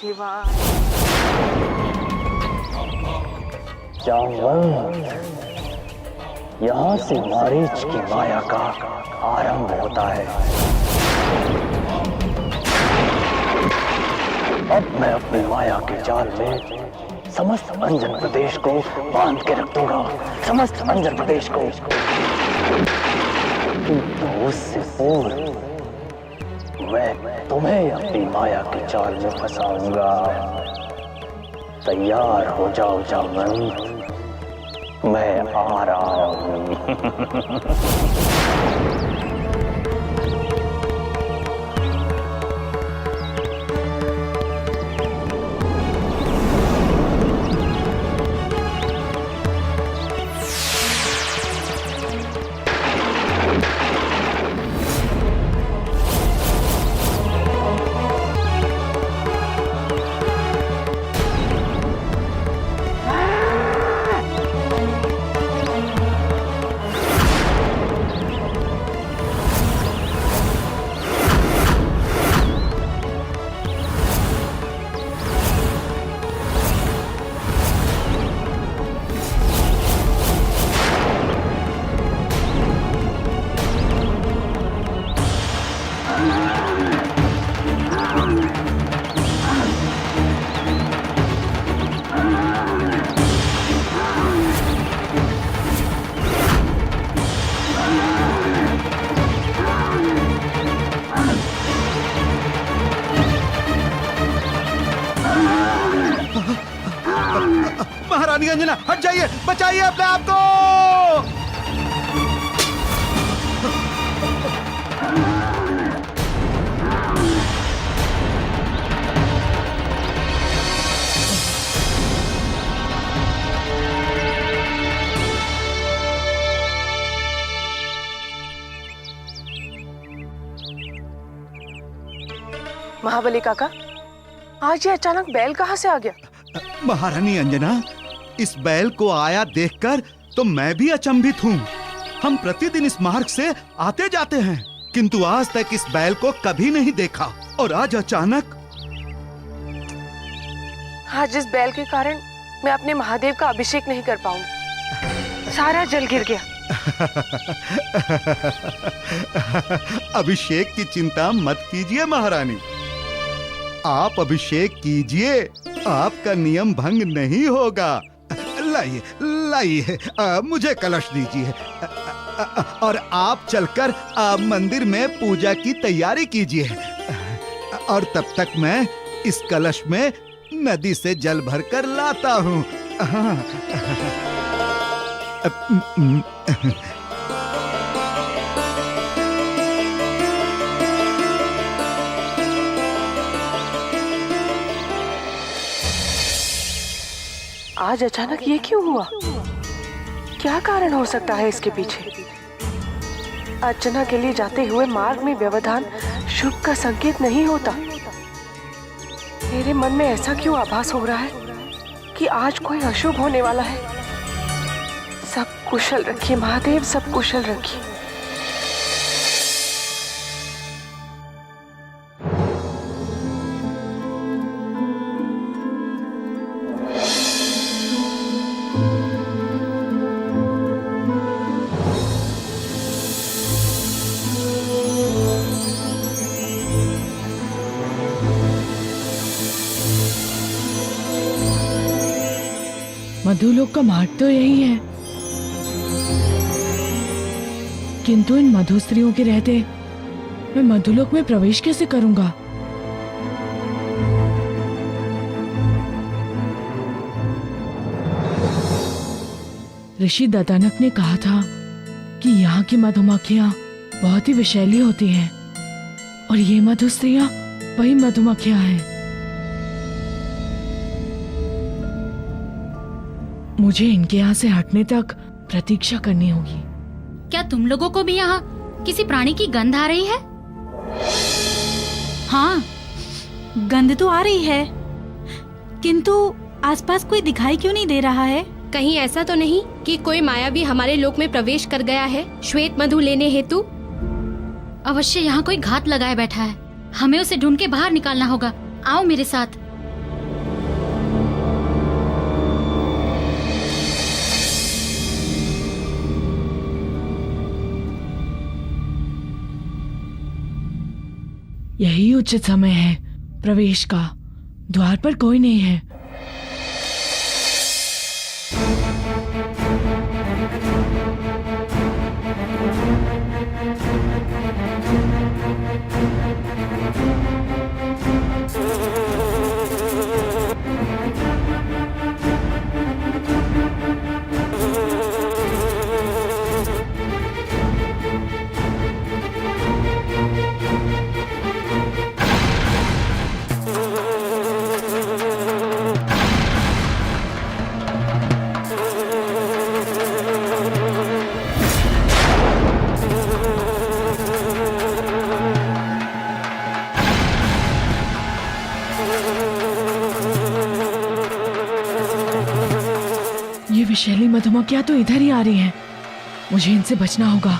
शिवाय। जाऊंगा, यहाँ से मारीच की माया का आरंभ होता है। अब मैं अपनी माया के जाल में समस्त अंजन प्रदेश को बांध के रख दूंगा, समस्त अंजन प्रदेश को। किंतु उससे पूर्व मैं तुम्हें अपनी माया के जाल में फंसाऊंगा। तैयार हो जाओ जामवंत, मैं आ रहा हूँ। महारानी अंजना, हट जाइए, बचाइए अपने आप को। महाबली काका, आज ये अचानक बैल कहाँ से आ गया? महारानी अंजना, इस बैल को आया देखकर तो मैं भी अचंभित हूँ। हम प्रतिदिन इस मार्ग से आते जाते हैं, किंतु आज तक इस बैल को कभी नहीं देखा, और आज अचानक। आज इस बैल के कारण मैं अपने महादेव का अभिषेक नहीं कर पाऊंगी, सारा जल गिर गया। अभिषेक की चिंता मत कीजिए महारानी, आप अभिषेक कीजिए, आपका नियम भंग नहीं होगा। लाइए लाइए, मुझे कलश दीजिए, और आप चलकर मंदिर में पूजा की तैयारी कीजिए, और तब तक मैं इस कलश में नदी से जल भरकर लाता हूँ। आज अचानक ये क्यों हुआ? क्या कारण हो सकता है इसके पीछे? अर्चना के लिए जाते हुए मार्ग में व्यवधान शुभ का संकेत नहीं होता। मेरे मन में ऐसा क्यों आभास हो रहा है कि आज कोई अशुभ होने वाला है। सब कुशल रखिए महादेव, सब कुशल रखिए। मधुलोक का मार्ग तो यही है, किंतु इन मधुस्त्रियों के रहते मैं मधुलोक में प्रवेश कैसे करूंगा? ऋषि ददानक ने कहा था कि यहाँ की मधुमक्खियां बहुत ही विषैली होती हैं, और ये मधुस्त्रियां वही मधुमक्खियां हैं। मुझे इनके यहाँ से हटने तक प्रतीक्षा करनी होगी। क्या तुम लोगों को भी यहाँ किसी प्राणी की गंध आ रही है? हाँ, गंध तो आ रही है, किंतु आसपास कोई दिखाई क्यों नहीं दे रहा है? कहीं ऐसा तो नहीं कि कोई मायावी हमारे लोक में प्रवेश कर गया है श्वेत मधु लेने हेतु? अवश्य यहाँ कोई घात लगाए बैठा है, हमें उसे ढूंढ के बाहर निकालना होगा। आओ मेरे साथ। यही उचित समय है प्रवेश का। द्वार पर कोई नहीं है। ये विषैली मधुमक्खियां तो इधर ही आ रही हैं। मुझे इनसे बचना होगा।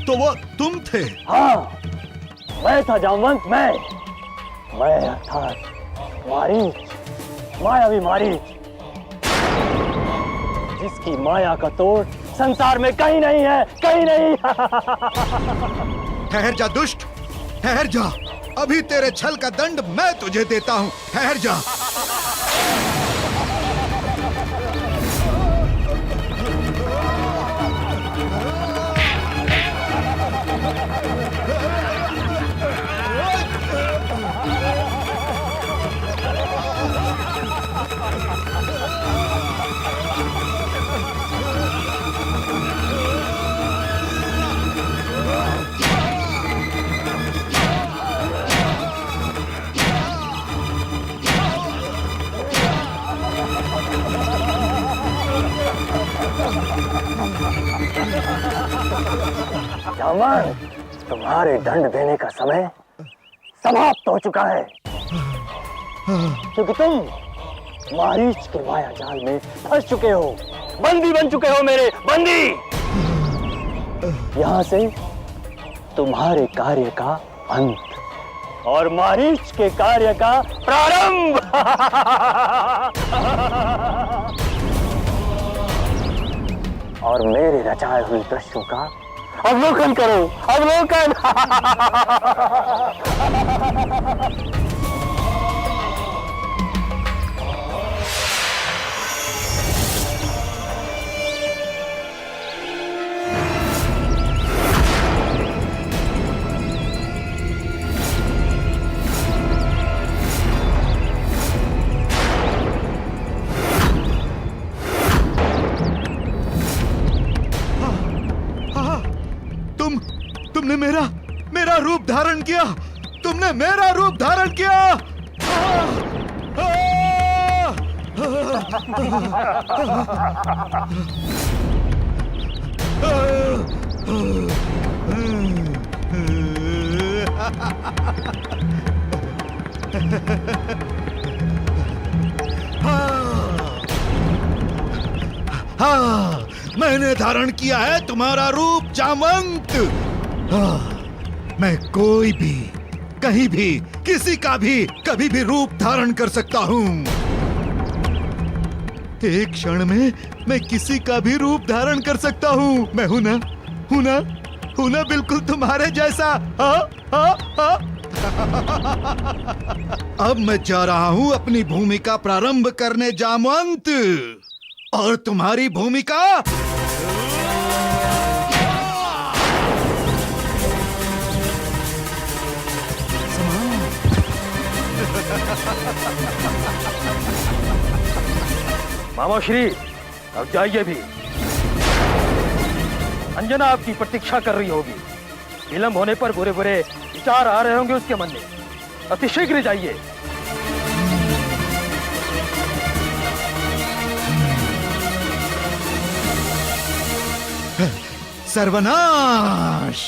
तो वो तुम थे? हाँ, मैं था जामवंत। मैं अर्थात मारीच, मायावी मारीच, जिसकी माया का तोड़ संसार में कहीं नहीं है, कहीं नहीं। ठहर जा दुष्ट, ठहर जा। अभी तेरे छल का दंड मैं तुझे देता हूँ। ठहर जा। जामवंत, तुम्हारे दंड देने का समय समाप्त हो चुका है, क्योंकि तुम मारीच के माया जाल में फंस चुके हो, बंदी बन चुके हो, मेरे बंदी। यहाँ से तुम्हारे कार्य का अंत और मारीच के कार्य का प्रारंभ। और मेरे रचाए हुए दृश्यों का अवलोकन करो, अवलोकन। तुमने मेरा रूप धारण किया। तुमने मेरा रूप धारण किया। हाँ, मैंने धारण किया है तुम्हारा रूप जामवंत। मैं कोई भी, कहीं भी, किसी का भी, कभी भी रूप धारण कर सकता हूँ। एक क्षण में मैं किसी का भी रूप धारण कर सकता हूँ। मैं हूं ना, हूं ना, हूं ना, बिल्कुल तुम्हारे जैसा। अब मैं जा रहा हूँ अपनी भूमिका प्रारंभ करने जामवंत, और तुम्हारी भूमिका मामा श्री, अब जाइए भी। अंजना आपकी प्रतीक्षा कर रही होगी। विलंब होने पर बुरे बुरे विचार आ रहे होंगे उसके मन में। अतिशीघ्र जाइए। सर्वनाश।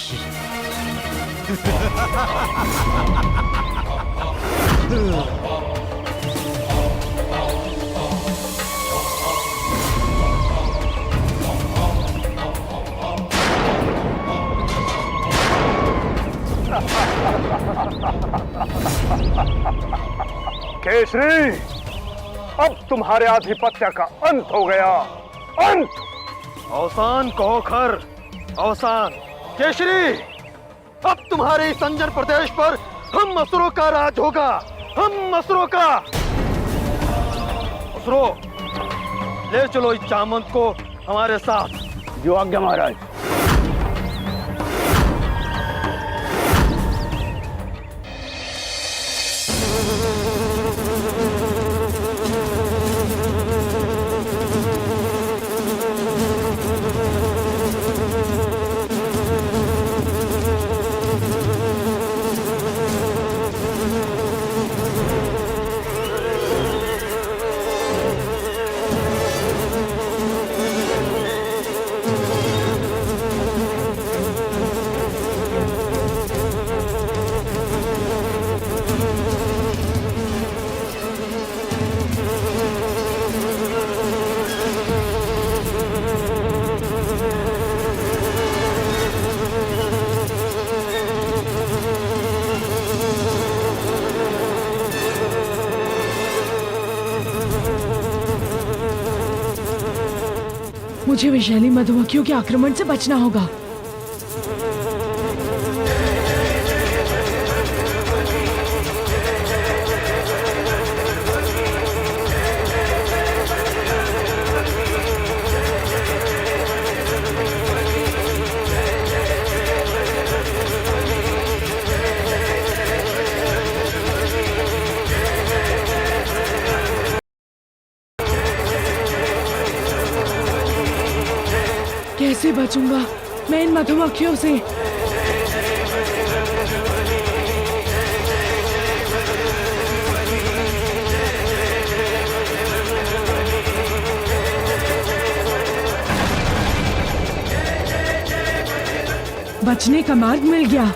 केसरी, अब तुम्हारे आधिपत्य का अंत हो गया। अंत। अवसान कहो खर, अवसान। केशरी, अब तुम्हारे इस अंजन प्रदेश पर हम असुरों का राज होगा। हम असुरों का। असुरों, ले चलो इस जामवंत को हमारे साथ। जो आज्ञा महाराज। मुझे विषैली मधुमक्खियों के आक्रमण से बचना होगा। कैसे बचूंगा मैं इन मधुमक्खियों से? बचने का मार्ग मिल गया।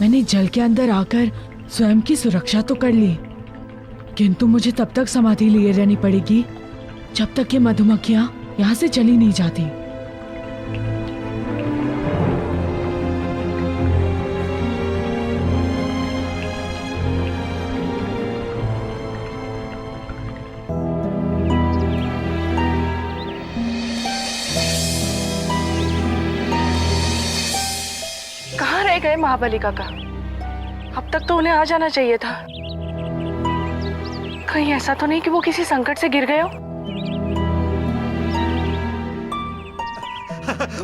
मैंने जल के अंदर आकर स्वयं की सुरक्षा तो कर ली, किंतु मुझे तब तक समाधि लिए रहनी पड़ेगी जब तक ये मधुमक्खियां यहाँ से चली नहीं जाती। कहाँ रह गए महाबली काका? अब तक तो उन्हें आ जाना चाहिए था। कहीं ऐसा तो नहीं कि वो किसी संकट से गिर गए हो?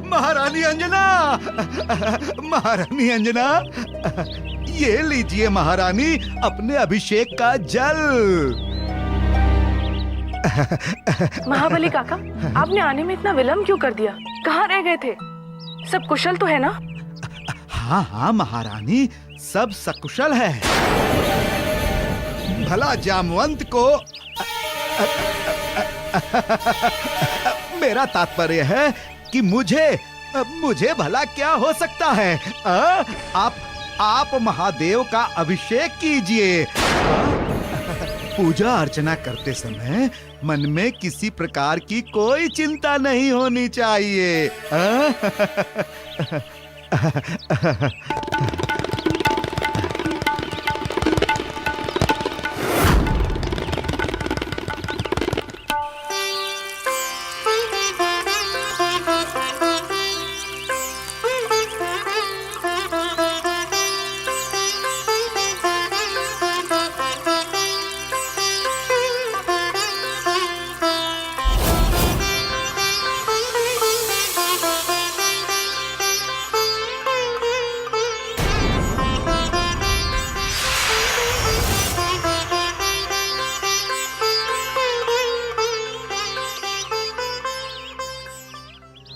महारानी अंजना, महारानी अंजना, ये लीजिए महारानी अपने अभिषेक का जल। महाबली काका, आपने आने में इतना विलम्ब क्यों कर दिया? कहाँ रह गए थे? सब कुशल तो है ना? हाँ हाँ महारानी, सब सकुशल है। भला जामवंत को मेरा तात्पर्य है कि मुझे भला क्या हो सकता है? आप महादेव का अभिषेक कीजिए। पूजा अर्चना करते समय मन में किसी प्रकार की कोई चिंता नहीं होनी चाहिए।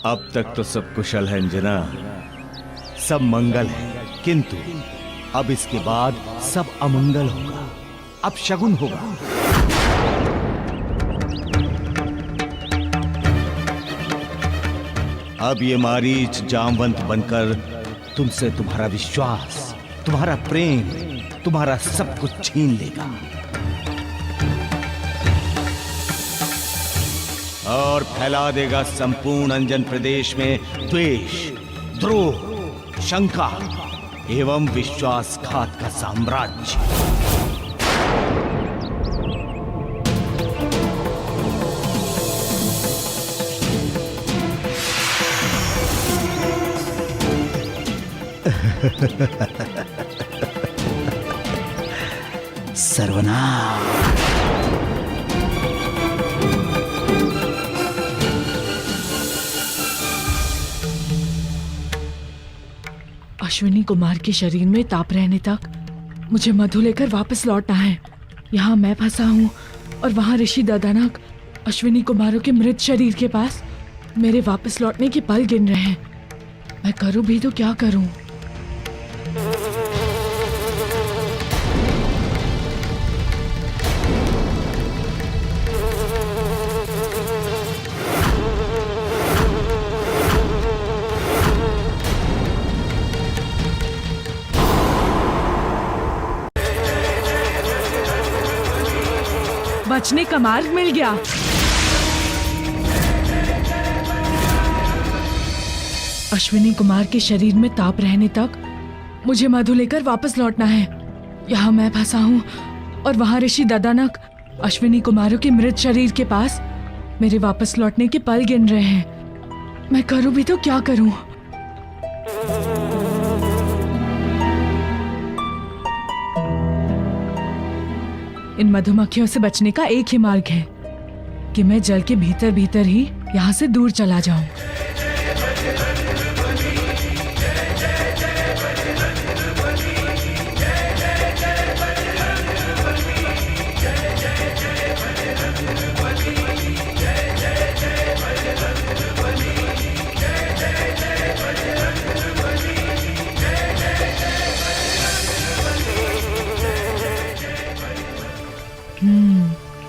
अब तक तो सब कुशल है अंजना, सब मंगल है, किंतु अब इसके बाद सब अमंगल होगा। अब शगुन होगा। अब ये मारीच जामवंत बनकर तुमसे तुम्हारा विश्वास, तुम्हारा प्रेम, तुम्हारा सब कुछ छीन लेगा और फैला देगा संपूर्ण अंजन प्रदेश में द्वेष, द्रोह, शंका एवं विश्वासघात का साम्राज्य। सर्वनाश। अश्विनी कुमार के शरीर में ताप रहने तक मुझे मधु लेकर वापस लौटना है। यहाँ मैं फंसा हूँ और वहाँ ऋषि ददानक अश्विनी कुमारों के मृत शरीर के पास मेरे वापस लौटने के पल गिन रहे हैं। मैं करूँ भी तो क्या करूँ? बचने का मार्ग मिल गया। अश्विनी कुमार के शरीर में ताप रहने तक मुझे मधु लेकर वापस लौटना है। यहाँ मैं फंसा हूँ और वहाँ ऋषि ददानक अश्विनी कुमारों के मृत शरीर के पास मेरे वापस लौटने के पल गिन रहे हैं। मैं करूँ भी तो क्या करूँ? इन मधुमक्खियों से बचने का एक ही मार्ग है कि मैं जल के भीतर भीतर ही यहाँ से दूर चला जाऊं।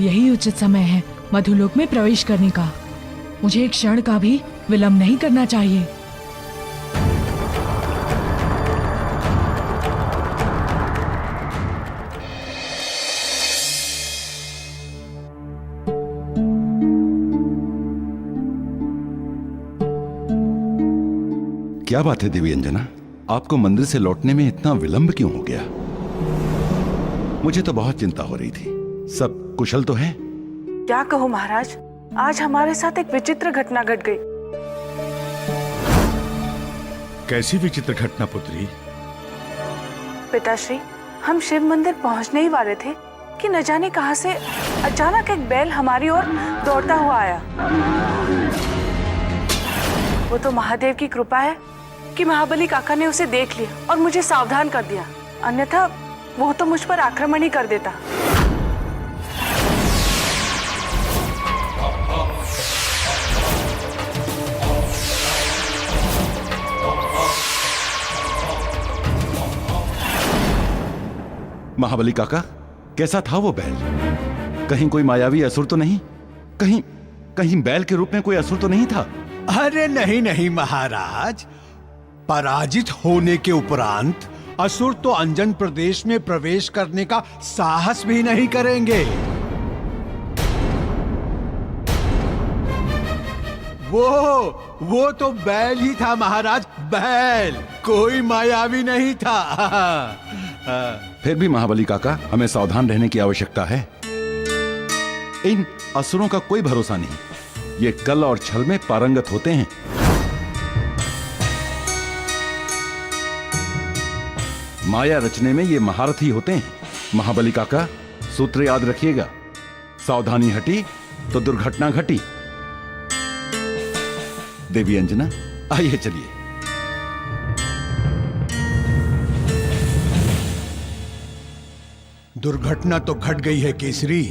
यही उचित समय है मधुलोक में प्रवेश करने का। मुझे एक क्षण का भी विलंब नहीं करना चाहिए। क्या बात है देवी अंजना, आपको मंदिर से लौटने में इतना विलंब क्यों हो गया? मुझे तो बहुत चिंता हो रही थी। सब कुशल तो है? क्या कहूँ महाराज, आज हमारे साथ एक विचित्र घटना घट गई। कैसी विचित्र घटना पुत्री? पिताश्री, हम शिव मंदिर पहुँचने ही वाले थे कि न जाने कहां से अचानक एक बैल हमारी ओर दौड़ता हुआ आया। वो तो महादेव की कृपा है कि महाबली काका ने उसे देख लिया और मुझे सावधान कर दिया, अन्यथा वो तो मुझ पर आक्रमण ही कर देता। महाबली काका, कैसा था वो बैल? कहीं कोई मायावी असुर तो नहीं? कहीं बैल के रूप में कोई असुर तो नहीं था? अरे नहीं नहीं महाराज, पराजित होने के उपरांत असुर तो अंजन प्रदेश में प्रवेश करने का साहस भी नहीं करेंगे। वो तो बैल ही था महाराज, बैल, कोई मायावी नहीं था। फिर भी महाबली काका, हमें सावधान रहने की आवश्यकता है। इन असुरों का कोई भरोसा नहीं, ये कल और छल में पारंगत होते हैं। माया रचने में ये महारथी होते हैं। महाबली काका, सूत्र याद रखिएगा, सावधानी हटी तो दुर्घटना घटी। देवी अंजना, आइए चलिए। दुर्घटना तो घट गई है केसरी।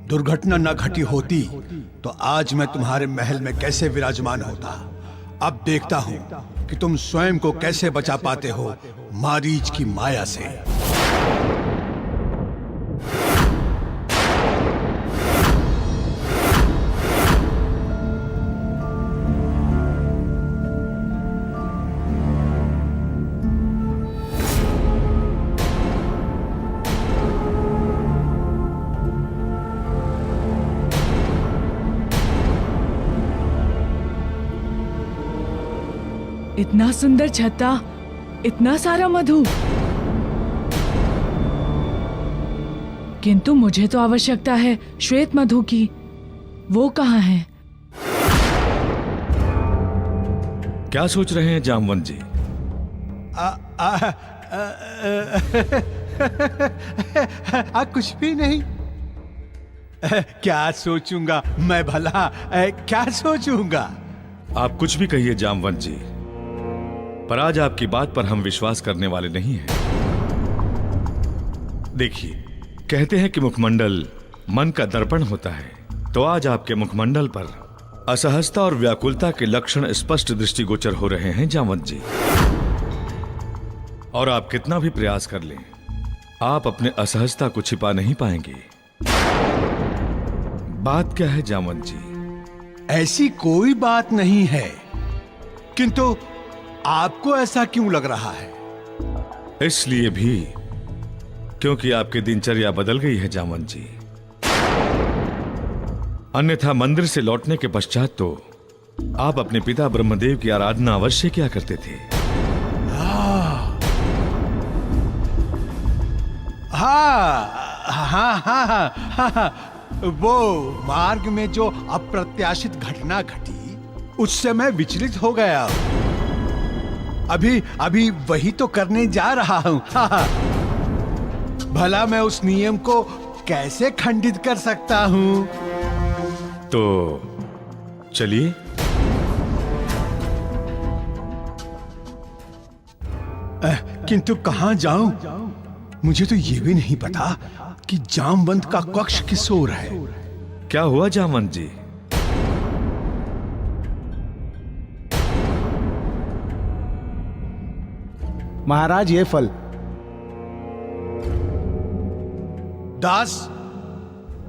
दुर्घटना न घटी होती तो आज मैं तुम्हारे महल में कैसे विराजमान होता। अब देखता हूं कि तुम स्वयं को कैसे बचा पाते हो मारीच की माया से। इतना सुंदर छत्ता, इतना सारा मधु, किंतु मुझे तो आवश्यकता है श्वेत मधु की। वो कहाँ है? क्या सोच रहे हैं जामवंत जी? कुछ भी नहीं। क्या सोचूंगा मैं भला, क्या सोचूंगा? आप कुछ भी कहिए जामवंत जी, पर आज आपकी बात पर हम विश्वास करने वाले नहीं हैं। देखिए, कहते हैं कि मुखमंडल मन का दर्पण होता है, तो आज आपके मुखमंडल पर असहजता और व्याकुलता के लक्षण स्पष्ट दृष्टिगोचर हो रहे हैं जामवंत जी। और आप कितना भी प्रयास कर लें, आप अपने असहजता को छिपा नहीं पाएंगे। बात क्या है जामवंत जी? ऐसी कोई बात नहीं है, किंतु आपको ऐसा क्यों लग रहा है? इसलिए भी क्योंकि आपकी दिनचर्या बदल गई है जामवंत जी। अन्यथा मंदिर से लौटने के पश्चात तो आप अपने पिता ब्रह्मदेव की आराधना अवश्य किया करते थे। हाँ, वो मार्ग में जो अप्रत्याशित घटना घटी, उससे मैं विचलित हो गया। अभी वही तो करने जा रहा हूं। भला मैं उस नियम को कैसे खंडित कर सकता हूं? तो चलिए। किंतु कहां जाऊं? मुझे तो ये भी नहीं पता कि जामवंत का कक्ष किस ओर है। क्या हुआ जामवंत जी? महाराज, ये फल। दास,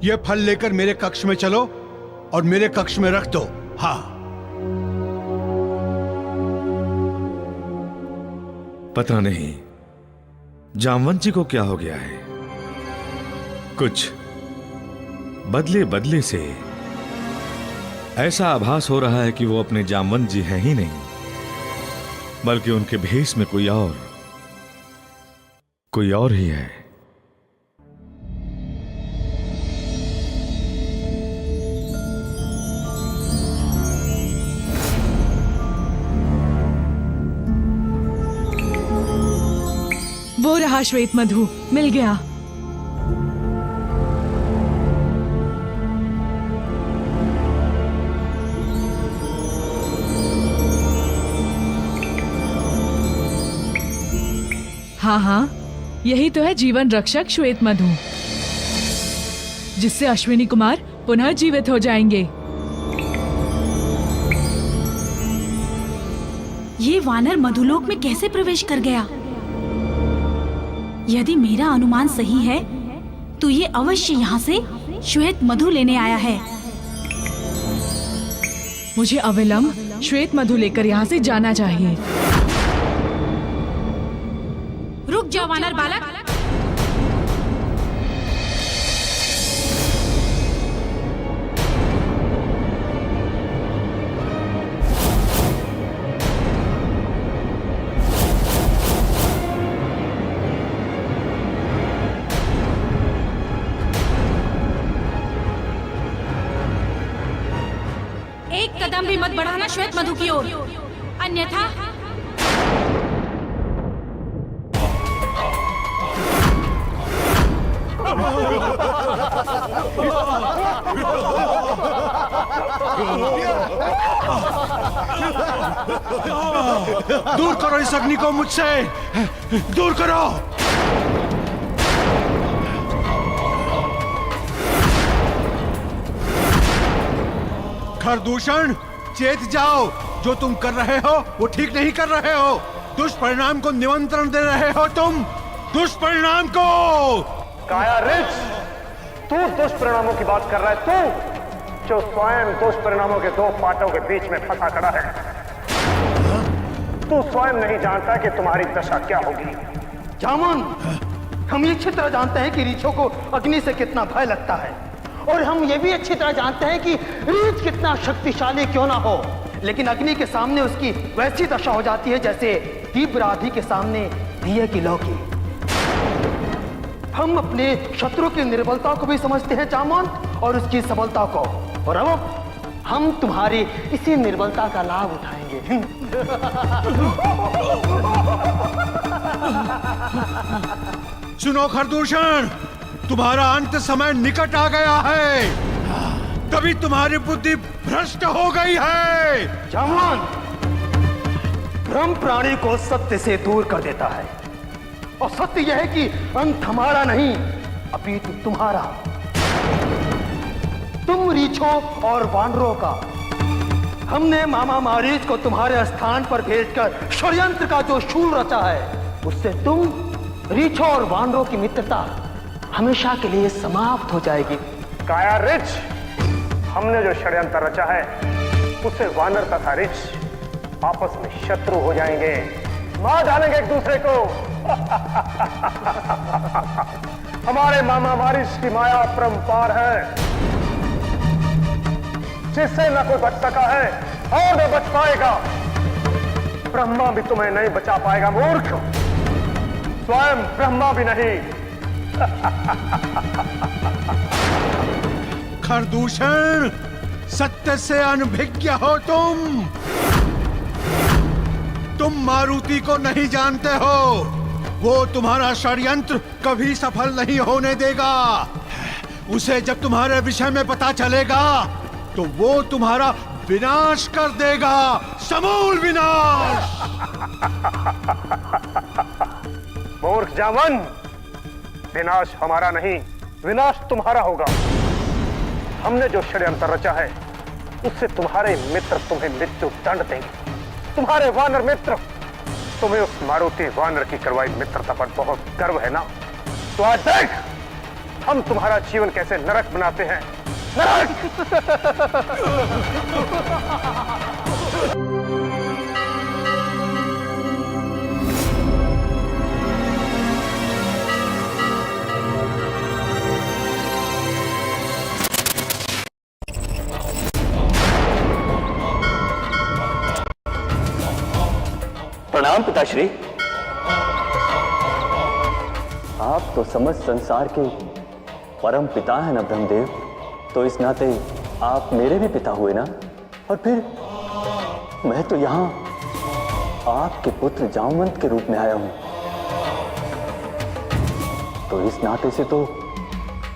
ये फल लेकर मेरे कक्ष में चलो और मेरे कक्ष में रख दो। हाँ। पता नहीं जामवंत जी को क्या हो गया है। कुछ बदले बदले से ऐसा आभास हो रहा है कि वो अपने जामवंत जी हैं ही नहीं, बल्कि उनके भेष में कोई और ही है। वो रहा श्वेत मधु, मिल गया। हाँ, यही तो है जीवन रक्षक श्वेत मधु, जिससे अश्विनी कुमार पुनः जीवित हो जाएंगे। ये वानर मधुलोक में कैसे प्रवेश कर गया? यदि मेरा अनुमान सही है तो ये अवश्य यहाँ से श्वेत मधु लेने आया है। मुझे अविलंब श्वेत मधु लेकर यहाँ से जाना चाहिए। रुक जाओ वानर बालक। एक कदम भी मत बढ़ाना श्वेत मधु की ओर, अन्यथा दूर करो इस अग्नि को मुझसे, दूर करो। खरदूषण, चेत जाओ, जो तुम कर रहे हो वो ठीक नहीं कर रहे हो। दुष्परिणाम को निमंत्रण दे रहे हो तुम, दुष्परिणाम को। काया रिच, तू दुष्परिणामों की बात कर रहा है, तू जो स्वयं दुष्परिणामों के दो पाटों के बीच में फंसा खड़ा है। तू स्वयं नहीं जानता कि तुम्हारी दशा क्या होगी। जामुन, हम ये अच्छी तरह जानते हैं कि रीछों को अग्नि से कितना भय लगता है, और हम ये भी अच्छी तरह जानते हैं कि रीछ कितना शक्तिशाली क्यों ना हो, लेकिन अग्नि के सामने उसकी वैसी दशा हो जाती है जैसे तीव्र आंधी के सामने दिए की लौ की। हम अपने शत्रु की निर्बलता को भी समझते हैं जामुन, और उसकी सबलता को, और अब हम तुम्हारी इसी निर्बलता का लाभ उठाएंगे। सुनो खरदूषण, तुम्हारा अंत समय निकट आ गया है, तभी तुम्हारी बुद्धि भ्रष्ट हो गई है। जामुन, भ्रम प्राणी को सत्य से दूर कर देता है, और सत्य यह है कि अंत हमारा नहीं अपितु तुम्हारा। तुम रीछों और वानरों का, हमने मामा मारीच को तुम्हारे स्थान पर भेजकर षड्यंत्र का जो शूल रचा है, उससे तुम रीछों और वानरों की मित्रता हमेशा के लिए समाप्त हो जाएगी। काया रिच, हमने जो षड्यंत्र रचा है उससे वानर तथा रिच आपस में शत्रु हो जाएंगे, मार डालेंगे एक दूसरे को। हमारे मामा मारिच की माया परंपार है, जिससे न कोई बच सका है और न बच पाएगा। ब्रह्मा भी तुम्हें नहीं बचा पाएगा मूर्ख, स्वयं ब्रह्मा भी नहीं। खरदूषण, सत्य से अनभिज्ञ हो तुम मारुति को नहीं जानते हो। वो तुम्हारा षड्यंत्र कभी सफल नहीं होने देगा। उसे जब तुम्हारे विषय में पता चलेगा तो वो तुम्हारा विनाश कर देगा, समूल विनाश। मूर्ख जामन, विनाश हमारा नहीं, विनाश तुम्हारा होगा। हमने जो षड्यंत्र रचा है उससे तुम्हारे मित्र तुम्हें मृत्यु दंड देंगे। तुम्हारे वानर मित्र, तुम्हें उस मारुति वानर की करवाई मित्रता पर बहुत गर्व है ना? तो आज देख हम तुम्हारा जीवन कैसे नरक बनाते हैं। नरक! प्रणाम पिताश्री। आप तो समस्त संसार के परम पिता हैं ना ब्रह्मदेव, तो इस नाते आप मेरे भी पिता हुए ना। और फिर मैं तो यहाँ आपके पुत्र जामवंत के रूप में आया हूं, तो इस नाते से तो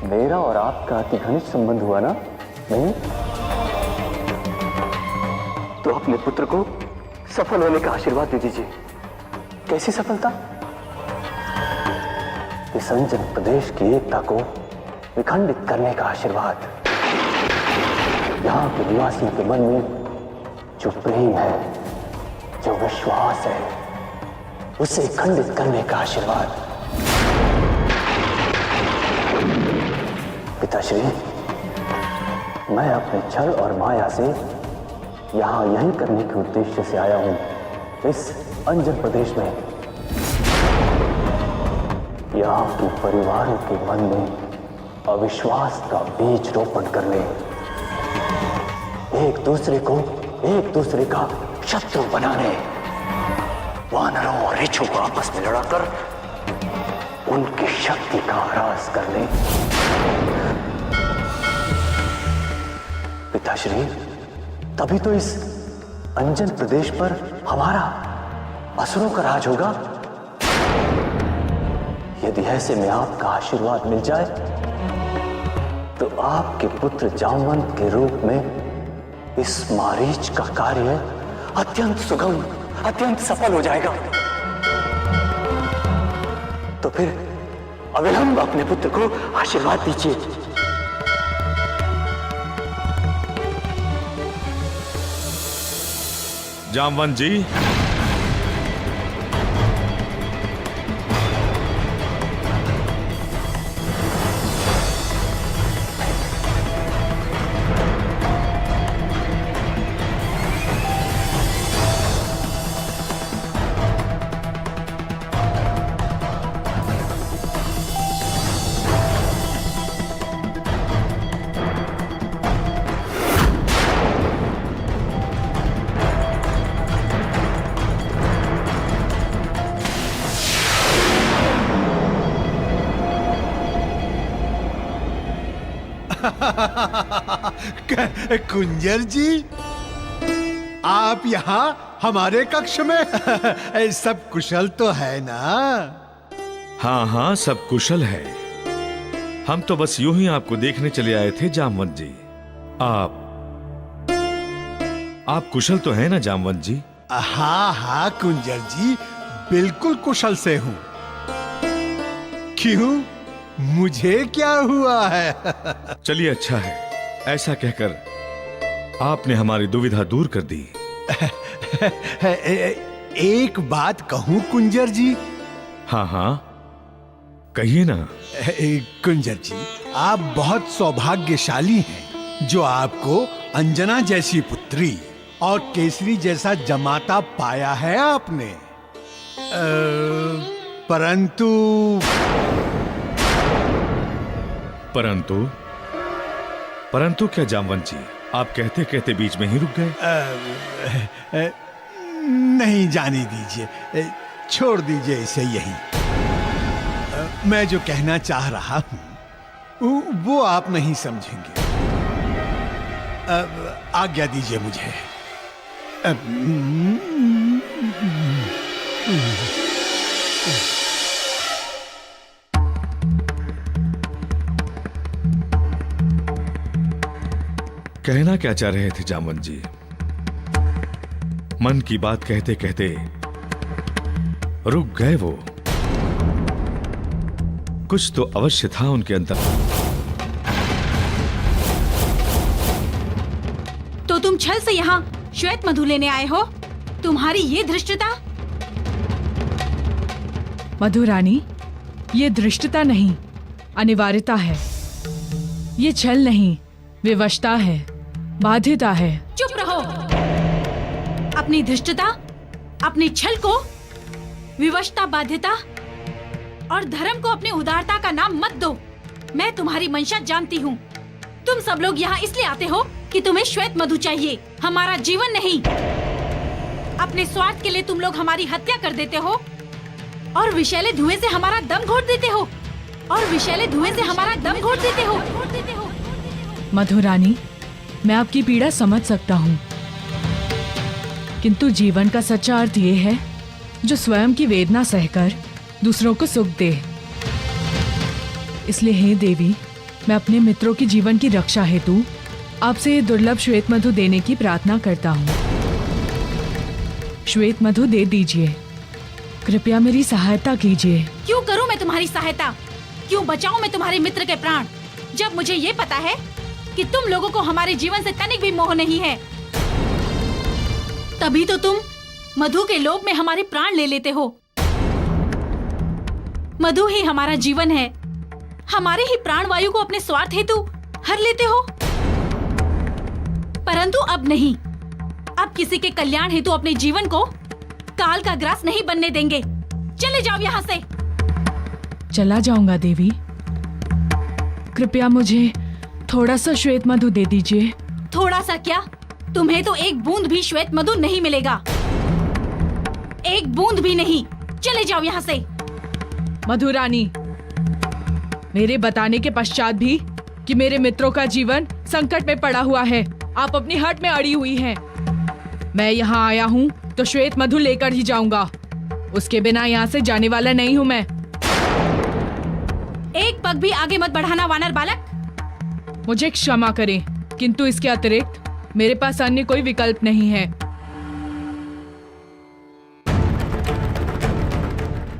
मेरा और आपका अति घनिष्ठ संबंध हुआ ना। नहीं तो अपने पुत्र को सफल होने का आशीर्वाद दे दीजिए। कैसी सफलता? विसंजन प्रदेश की एकता को विखंडित करने का आशीर्वाद। यहाँ के निवासियों के मन में जो प्रेम है, जो विश्वास है, उसे खंडित करने का आशीर्वाद। पिताश्री, मैं अपने छल और माया से यहाँ यही करने के उद्देश्य से आया हूँ, इस अंजन प्रदेश में यहाँ के परिवारों के मन में अविश्वास का बीज रोपण करने, एक दूसरे का शत्रु बनाने, वानरों और ऋषियों को आपस में लड़ाकर उनकी शक्ति का ह्रास करने। पिताश्री, तभी तो इस अंजन प्रदेश पर हमारा असुरों का राज होगा। यदि ऐसे में आपका आशीर्वाद मिल जाए तो आपके पुत्र जामवंत के रूप में इस मारीच का कार्य अत्यंत सुगम, अत्यंत सफल हो जाएगा। तो फिर अविलंब अपने पुत्र को आशीर्वाद दीजिए। जामवंत जी, कुंजर जी, आप यहाँ हमारे कक्ष में सब कुशल तो है ना? हाँ हाँ, सब कुशल है। हम तो बस यूं ही आपको देखने चले आए थे जामवंत जी। आप कुशल तो है ना जामवंत जी? हाँ हाँ कुंजर जी, बिल्कुल कुशल से हूँ। क्यों, मुझे क्या हुआ है? चलिए, अच्छा है। ऐसा कहकर आपने हमारी दुविधा दूर कर दी। एक बात कहूं कुंजर जी? हाँ हाँ, कहिए ना। कुंजर जी, आप बहुत सौभाग्यशाली हैं जो आपको अंजना जैसी पुत्री और केसरी जैसा जमाता पाया है आपने। परंतु क्या जामवंत जी, आप कहते कहते बीच में ही रुक गए? नहीं, जाने दीजिए, छोड़ दीजिए इसे यहीं। मैं जो कहना चाह रहा हूं वो आप नहीं समझेंगे। आज्ञा दीजिए मुझे। कहना क्या चाह रहे थे जामवंत जी? मन की बात कहते कहते रुक गए वो। कुछ तो अवश्य था उनके अंदर। तो तुम छल से यहाँ श्वेत मधु लेने आए हो? तुम्हारी ये धृष्टता? मधु रानी, ये धृष्टता नहीं, अनिवार्यता है। ये छल नहीं, विवशता है, बाध्यता है। चुप रहो। अपनी धृष्टता, अपने छल को विवशता, बाध्यता और धर्म को अपनी उदारता का नाम मत दो। मैं तुम्हारी मंशा जानती हूँ। तुम सब लोग यहाँ इसलिए आते हो कि तुम्हें श्वेत मधु चाहिए, हमारा जीवन नहीं। अपने स्वार्थ के लिए तुम लोग हमारी हत्या कर देते हो और विषैले धुएं से हमारा दम घोट देते हो। मधु रानी, मैं आपकी पीड़ा समझ सकता हूँ, किंतु जीवन का सच्चा अर्थ ये है जो स्वयं की वेदना सहकर दूसरों को सुख दे। इसलिए हे देवी, मैं अपने मित्रों की जीवन की रक्षा हेतु आपसे ये दुर्लभ श्वेत मधु देने की प्रार्थना करता हूँ। श्वेत मधु दे दीजिए, कृपया मेरी सहायता कीजिए। क्यों करूं मैं तुम्हारी सहायता? क्यों बचाऊं मैं तुम्हारे मित्र के प्राण, जब मुझे ये पता है कि तुम लोगों को हमारे जीवन से तनिक भी मोह नहीं है। तभी तो तुम मधु के लोभ में हमारे प्राण ले लेते हो। मधु ही हमारा जीवन है, हमारे ही प्राण वायु को अपने स्वार्थ हेतु हर लेते हो। परंतु अब नहीं, अब किसी के कल्याण हेतु अपने जीवन को काल का ग्रास नहीं बनने देंगे। चले जाओ यहाँ से। चला जाऊंगा देवी। कृपया मुझे थोड़ा सा श्वेत मधु दे दीजिए। थोड़ा सा क्या, तुम्हें तो एक बूंद भी श्वेत मधु नहीं मिलेगा, एक बूंद भी नहीं। चले जाओ यहाँ से। मधुरानी, मेरे बताने के पश्चात भी कि मेरे मित्रों का जीवन संकट में पड़ा हुआ है, आप अपनी हट में अड़ी हुई हैं। मैं यहाँ आया हूँ तो श्वेत मधु लेकर ही जाऊंगा, उसके बिना यहाँ से जाने वाला नहीं हूँ मैं। एक पग भी आगे मत बढ़ाना वानर बालक। मुझे क्षमा करें, किंतु इसके अतिरिक्त मेरे पास अन्य कोई विकल्प नहीं है।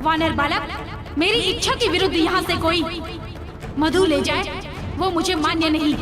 वानर बालक, मेरी इच्छा के विरुद्ध यहाँ से कोई मधु ले जाए वो मुझे मान्य नहीं।